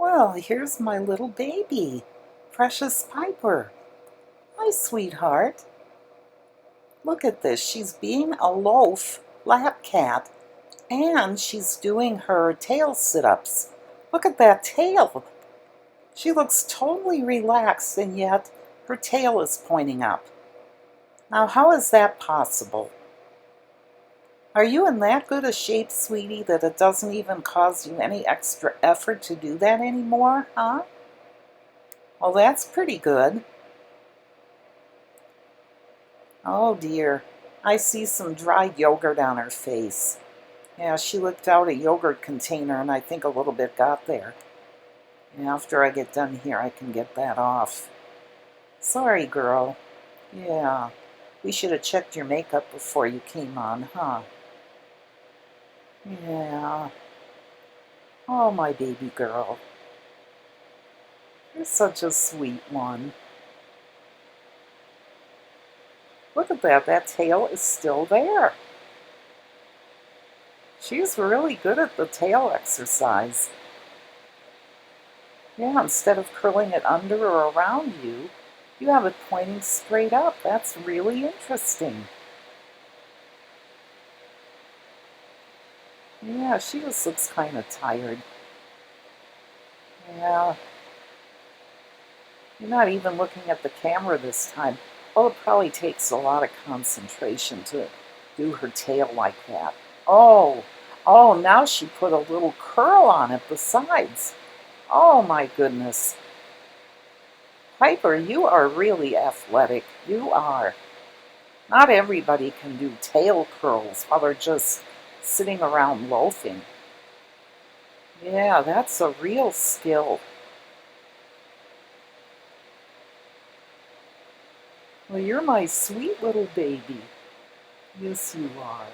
Well, here's my little baby, Precious Piper. Hi, sweetheart. Look at this. She's being a loaf lap cat, and she's doing her tail sit-ups. Look at that tail. She looks totally relaxed, and yet her tail is pointing up. Now, how is that possible? Are you in that good a shape, sweetie, that it doesn't even cause you any extra effort to do that anymore, huh? Well, that's pretty good. Oh dear, I see some dried yogurt on her face. Yeah, she licked out a yogurt container and I think a little bit got there. And after I get done here, I can get that off. Sorry, girl. Yeah, we should have checked your makeup before you came on, huh? Yeah. Oh, my baby girl. You're such a sweet one. Look at that. That tail is still there. She's really good at the tail exercise. Yeah, instead of curling it under or around you, you have it pointing straight up. That's really interesting. Yeah, she just looks kind of tired. Yeah, you're not even looking at the camera this time. Well, it probably takes a lot of concentration to do her tail like that. Oh, oh, now she put a little curl on it besides. Oh my goodness. Piper, you are really athletic. You are. Not everybody can do tail curls while they're just sitting around loafing. Yeah, that's a real skill. Well, you're my sweet little baby. Yes, you are.